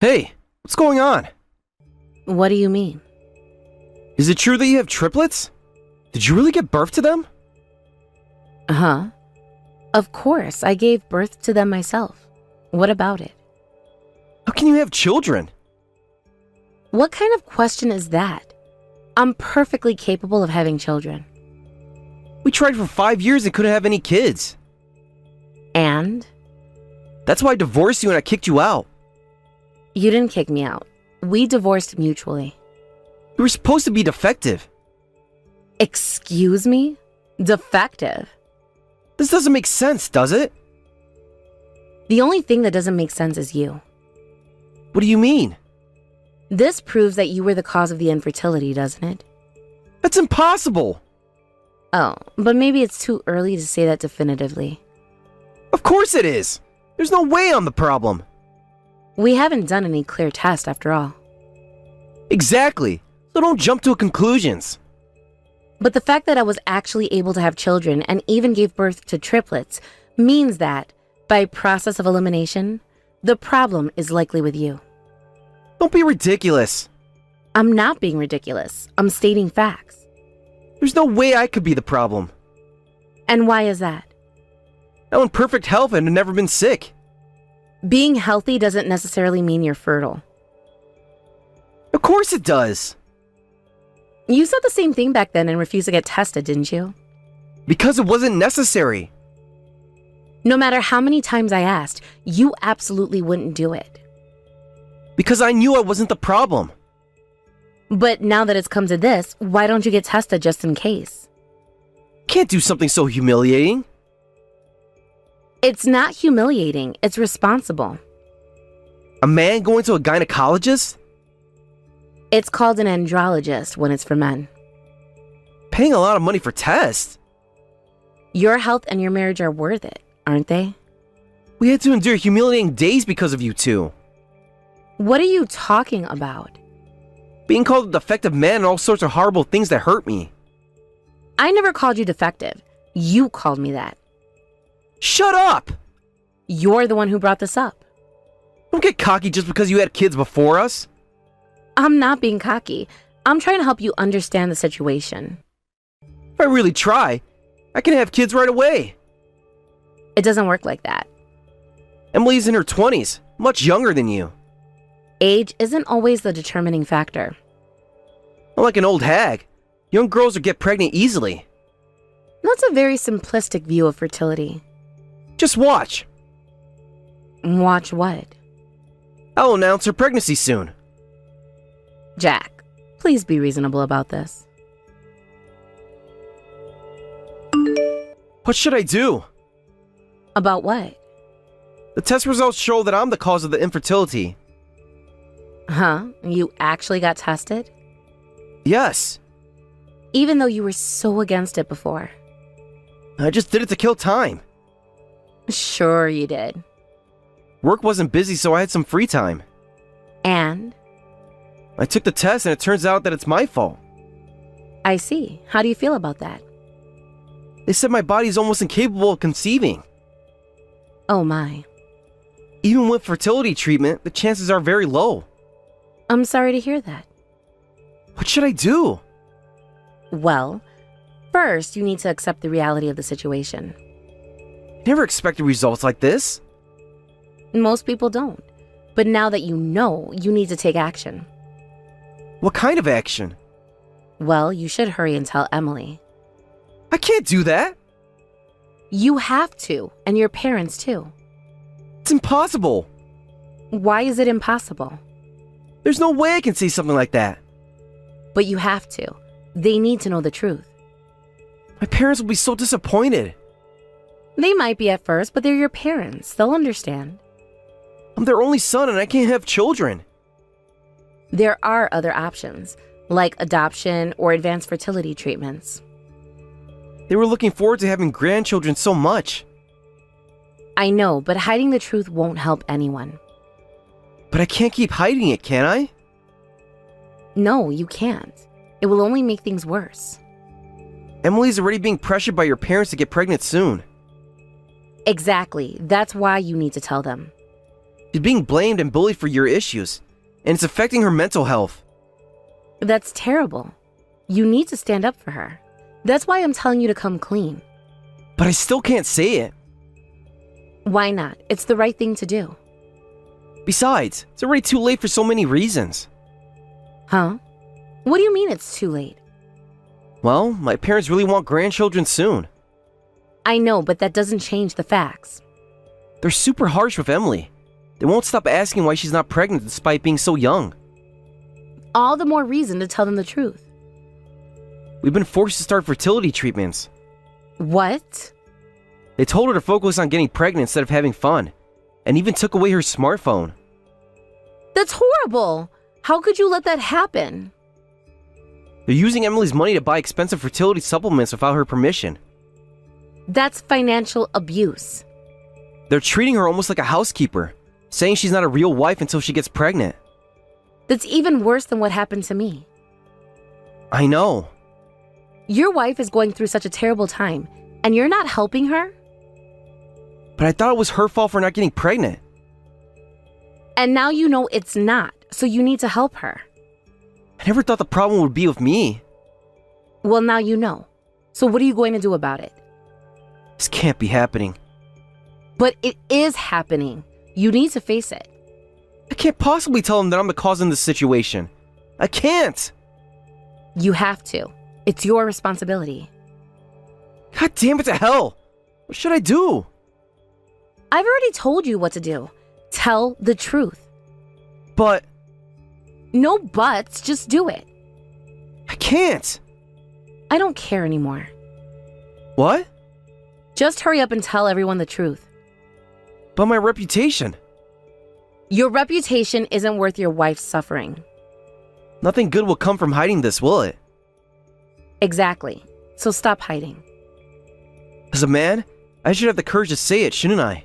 Hey, what's going on? What do you mean? Is it true that you have triplets? Did you really give birth to them? Huh? Of course, I gave birth to them myself. What about it? How can you have children? What kind of question is that? I'm perfectly capable of having children. We tried for 5 years and couldn't have any kids. And? That's why I divorced you and I kicked you out. You didn't kick me out. We divorced mutually. You were supposed to be defective. Excuse me? Defective? This doesn't make sense, does it? The only thing that doesn't make sense is you. What do you mean? This proves that you were the cause of the infertility, doesn't it? That's impossible. Oh, but maybe it's too early to say that definitively. Of course it is. There's no way I'm the problem. We haven't done any clear test after all. Exactly. So don't jump to conclusions. But the fact that I was actually able to have children and even gave birth to triplets means that, by process of elimination, the problem is likely with you. Don't be ridiculous. I'm not being ridiculous. I'm stating facts. There's no way I could be the problem. And why is that? I'm in perfect health and have never been sick. Being healthy doesn't necessarily mean you're fertile. Of course it does. You said the same thing back then and refused to get tested, didn't you? Because it wasn't necessary. No matter how many times I asked, you absolutely wouldn't do it. Because I knew I wasn't the problem. But now that it's come to this, why don't you get tested just in case? Can't do something so humiliating. It's not humiliating, it's responsible. A man going to a gynecologist? It's called an andrologist when it's for men. Paying a lot of money for tests. Your health and your marriage are worth it, aren't they? We had to endure humiliating days because of you two. What are you talking about? Being called a defective man and all sorts of horrible things that hurt me. I never called you defective. You called me that. Shut up! You're the one who brought this up. Don't get cocky just because you had kids before us. I'm not being cocky. I'm trying to help you understand the situation. If I really try, I can have kids right away. It doesn't work like that. Emily's in her 20s, much younger than you. Age isn't always the determining factor. I'm like an old hag. Young girls will get pregnant easily. That's a very simplistic view of fertility. Just watch. Watch what? I'll announce her pregnancy soon. Jack, please be reasonable about this. What should I do? About what? The test results show that I'm the cause of the infertility. Huh? You actually got tested? Yes. Even though you were so against it before. I just did it to kill time. Sure you did. Work wasn't busy, so I had some free time. And? I took the test and it turns out that it's my fault. I see. How do you feel about that? They said my body's almost incapable of conceiving. Oh my. Even with fertility treatment, the chances are very low. I'm sorry to hear that. What should I do? Well, first you need to accept the reality of the situation. Never expected results like this. Most people don't. But now that you know, you need to take action. What kind of action? Well, you should hurry and tell Emily. I can't do that. You have to, and your parents too. It's impossible. Why is it impossible? There's no way I can say something like that. But you have to. They need to know the truth. My parents will be so disappointed. They might be at first, but they're your parents. They'll understand. I'm their only son and I can't have children. There are other options, like adoption or advanced fertility treatments. They were looking forward to having grandchildren so much. I know, but hiding the truth won't help anyone. But I can't keep hiding it, can I? No, you can't. It will only make things worse. Emily's already being pressured by your parents to get pregnant soon. Exactly. That's why you need to tell them. She's being blamed and bullied for your issues, and it's affecting her mental health. That's terrible. You need to stand up for her. That's why I'm telling you to come clean. But I still can't say it. Why not? It's the right thing to do. Besides, it's already too late for so many reasons. Huh? What do you mean it's too late? Well, my parents really want grandchildren soon. I know, but that doesn't change the facts. They're super harsh with Emily. They won't stop asking why she's not pregnant despite being so young. All the more reason to tell them the truth. We've been forced to start fertility treatments. What? They told her to focus on getting pregnant instead of having fun, and even took away her smartphone. That's horrible. How could you let that happen? They're using Emily's money to buy expensive fertility supplements without her permission. That's financial abuse. They're treating her almost like a housekeeper, saying she's not a real wife until she gets pregnant. That's even worse than what happened to me. I know. Your wife is going through such a terrible time, and you're not helping her? But I thought it was her fault for not getting pregnant. And now you know it's not, so you need to help her. I never thought the problem would be with me. Well, now you know. So what are you going to do about it? This can't be happening. But it is happening. You need to face it. I can't possibly tell them that I'm the cause in this situation. I can't! You have to. It's your responsibility. God damn it to hell! What should I do? I've already told you what to do. Tell the truth. But No buts, just do it. I can't! I don't care anymore. What? Just hurry up and tell everyone the truth. But my reputation. Your reputation isn't worth your wife's suffering. Nothing good will come from hiding this, will it? Exactly. So stop hiding. As a man, I should have the courage to say it, shouldn't I?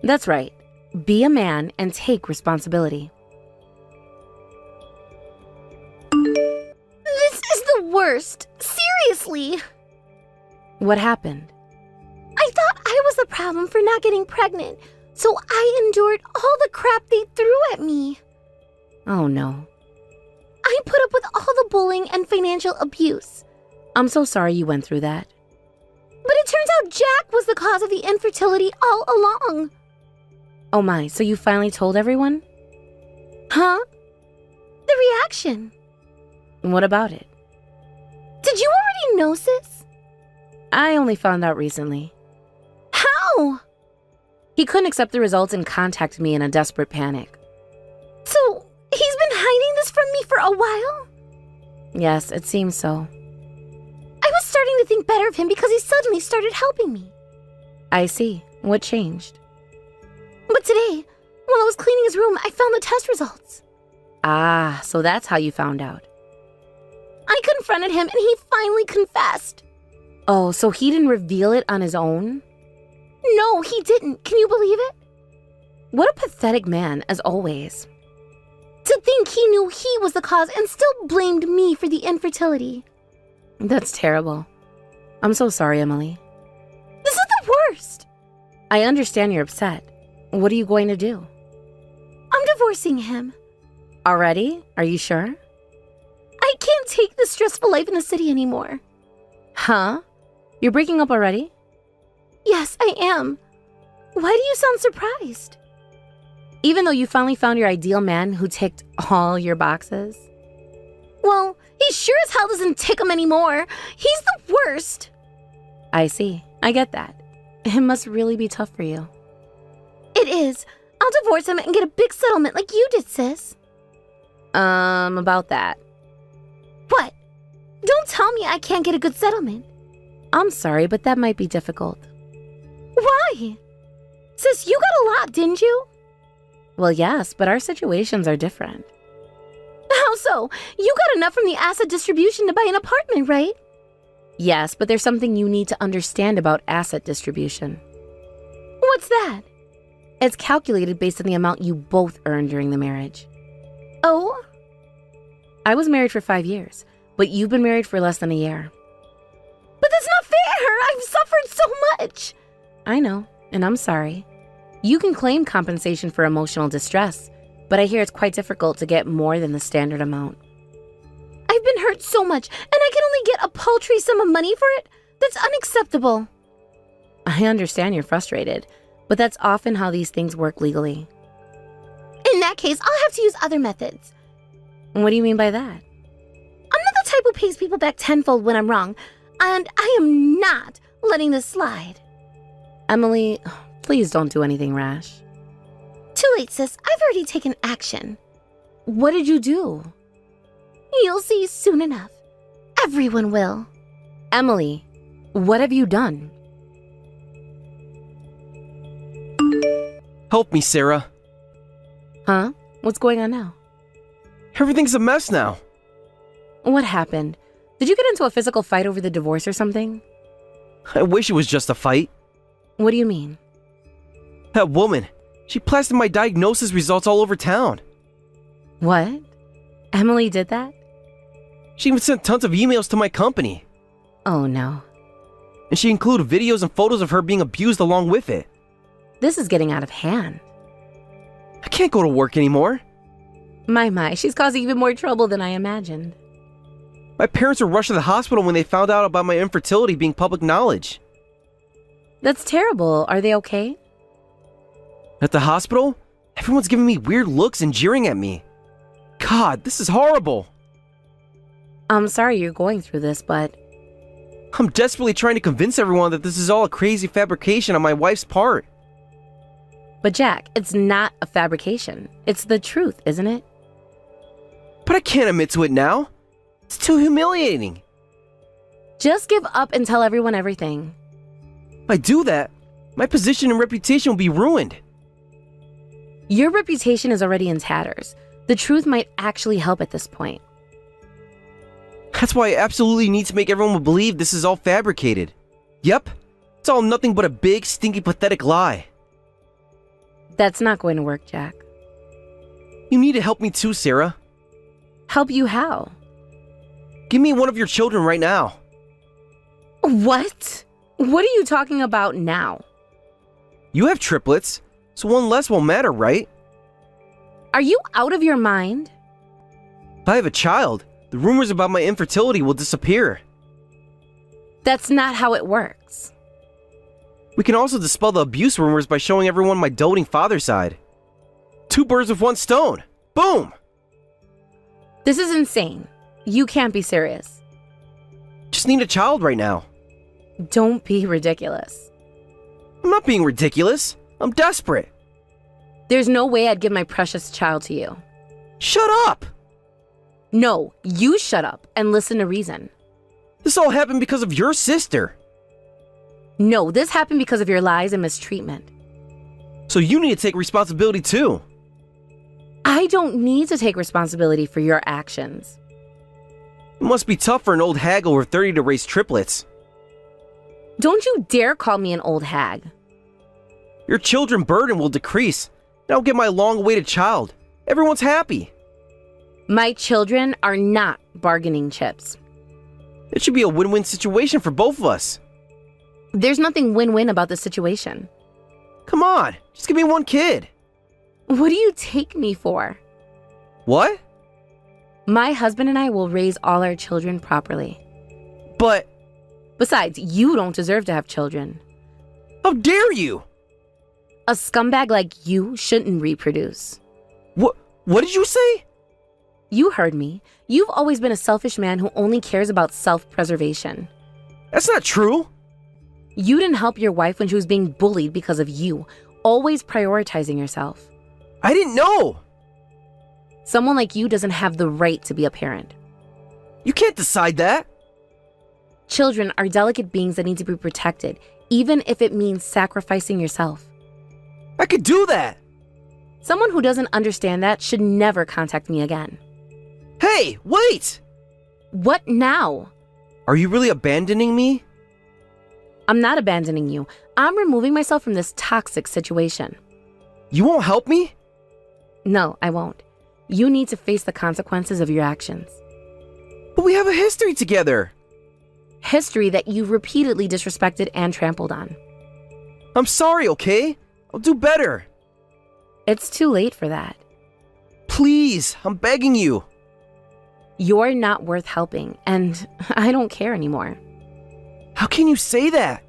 That's right. Be a man and take responsibility. This is the worst. Seriously. What happened? I thought I was the problem for not getting pregnant, so I endured all the crap they threw at me. Oh no. I put up with all the bullying and financial abuse. I'm so sorry you went through that. But it turns out Jack was the cause of the infertility all along. Oh my, so you finally told everyone? Huh? The reaction. What about it? Did you already know, sis? I only found out recently. How? He couldn't accept the results and contacted me in a desperate panic. So, he's been hiding this from me for a while? Yes, it seems so. I was starting to think better of him because he suddenly started helping me. I see. What changed? But today, while I was cleaning his room, I found the test results. Ah, so that's how you found out. I confronted him and he finally confessed. Oh, so he didn't reveal it on his own? No, he didn't. Can you believe it? What a pathetic man, as always. To think he knew he was the cause and still blamed me for the infertility. That's terrible. I'm so sorry, Emily. This is the worst. I understand you're upset. What are you going to do? I'm divorcing him. Already? Are you sure? I can't take the stressful life in the city anymore. Huh? You're breaking up already? Yes, I am. Why do you sound surprised? Even though you finally found your ideal man who ticked all your boxes? Well, he sure as hell doesn't tick him anymore. He's the worst. I see. I get that. It must really be tough for you. It is. I'll divorce him and get a big settlement like you did, sis. About that. What? Don't tell me I can't get a good settlement. I'm sorry, but that might be difficult. Why? Sis, you got a lot, didn't you? Well, yes, but our situations are different. How so? You got enough from the asset distribution to buy an apartment, right? Yes, but there's something you need to understand about asset distribution. What's that? It's calculated based on the amount you both earned during the marriage. Oh? I was married for 5 years, but you've been married for less than a year. But that's not fair! I've suffered so much! I know, and I'm sorry. You can claim compensation for emotional distress, but I hear it's quite difficult to get more than the standard amount. I've been hurt so much, and I can only get a paltry sum of money for it? That's unacceptable. I understand you're frustrated, but that's often how these things work legally. In that case, I'll have to use other methods. What do you mean by that? I'm not the type who pays people back tenfold when I'm wrong, and I am not letting this slide. Emily, please don't do anything rash. Too late, sis. I've already taken action. What did you do? You'll see soon enough. Everyone will. Emily, what have you done? Help me, Sarah. Huh? What's going on now? Everything's a mess now. What happened? Did you get into a physical fight over the divorce or something? I wish it was just a fight. What do you mean? That woman, she plastered my diagnosis results all over town. What? Emily did that? She even sent tons of emails to my company. Oh no. And she included videos and photos of her being abused along with it. This is getting out of hand. I can't go to work anymore. My, she's causing even more trouble than I imagined. My parents were rushed to the hospital when they found out about my infertility being public knowledge. That's terrible. Are they okay? At the hospital, everyone's giving me weird looks and jeering at me. God, this is horrible. I'm sorry you're going through this, but I'm desperately trying to convince everyone that this is all a crazy fabrication on my wife's part. Jack, it's not a fabrication. It's the truth, isn't it? But I can't admit to it now. It's too humiliating. Just give up and tell everyone everything. If I do that, my position and reputation will be ruined. Your reputation is already in tatters. The truth might actually help at this point. That's why I absolutely need to make everyone believe this is all fabricated. Yep, it's all nothing but a big, stinky, pathetic lie. That's not going to work, Jack. You need to help me too, Sarah. Help you how? Give me one of your children right now. What? What are you talking about now? You have triplets, so one less won't matter, right? Are you out of your mind? If I have a child, the rumors about my infertility will disappear. That's not how it works. We can also dispel the abuse rumors by showing everyone my doting father's side. 2 birds with 1 stone. Boom! This is insane. You can't be serious. Just need a child right now. Don't be ridiculous. I'm not being ridiculous. I'm desperate. There's no way I'd give my precious child to you. Shut up! No, you shut up and listen to reason. This all happened because of your sister. No, this happened because of your lies and mistreatment. So you need to take responsibility too. I don't need to take responsibility for your actions. It must be tough for an old hag over 30 to raise triplets. Don't you dare call me an old hag. Your children burden will decrease, and I'll get my long-awaited child. Everyone's happy. My children are not bargaining chips. It should be a win-win situation for both of us. There's nothing win-win about this situation. Come on, just give me 1 kid. What do you take me for? What? My husband and I will raise all our children properly. But Besides, you don't deserve to have children. how dare you? A scumbag like you shouldn't reproduce. What did you say? You heard me. You've always been a selfish man who only cares about self-preservation. That's not true. You didn't help your wife when she was being bullied because of you, always prioritizing yourself. I didn't know. Someone like you doesn't have the right to be a parent. You can't decide that. Children are delicate beings that need to be protected, even if it means sacrificing yourself. I could do that. Someone who doesn't understand that should never contact me again. Hey, wait! What now? Are you really abandoning me? I'm not abandoning you. I'm removing myself from this toxic situation. You won't help me? No, I won't. You need to face the consequences of your actions. But we have a history together. History that you've repeatedly disrespected and trampled on. I'm sorry, okay? I'll do better. It's too late for that. Please, I'm begging you. You're not worth helping, and I don't care anymore. How can you say that?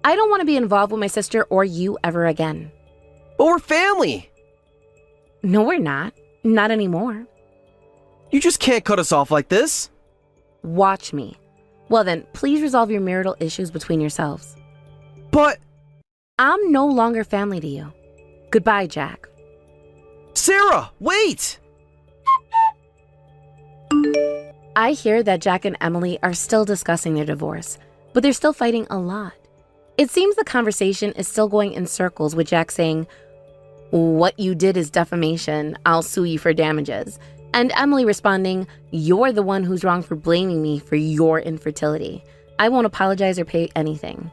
I don't want to be involved with my sister or you ever again. But we're family. No, we're not. Not anymore. You just can't cut us off like this. Watch me. Well then, please resolve your marital issues between yourselves. But... I'm no longer family to you. Goodbye, Jack. Sarah, wait! I hear that Jack and Emily are still discussing their divorce, but they're still fighting a lot. It seems the conversation is still going in circles with Jack saying, "What you did is defamation. I'll sue you for damages." And Emily responding, "You're the one who's wrong for blaming me for your infertility. I won't apologize or pay anything."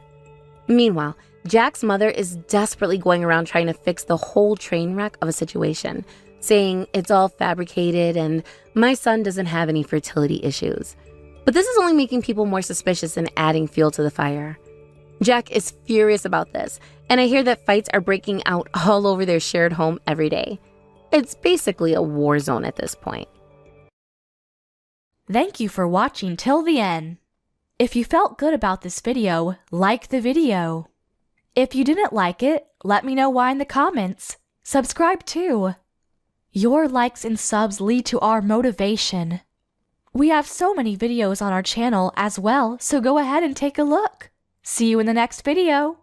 Meanwhile, Jack's mother is desperately going around trying to fix the whole train wreck of a situation, saying it's all fabricated and my son doesn't have any fertility issues. But this is only making people more suspicious and adding fuel to the fire. Jack is furious about this, and I hear that fights are breaking out all over their shared home every day. It's basically a war zone at this point. Thank you for watching till the end. If you felt good about this video, like the video. If you didn't like it, let me know why in the comments. Subscribe too. Your likes and subs lead to our motivation. We have so many videos on our channel as well, so go ahead and take a look. See you in the next video.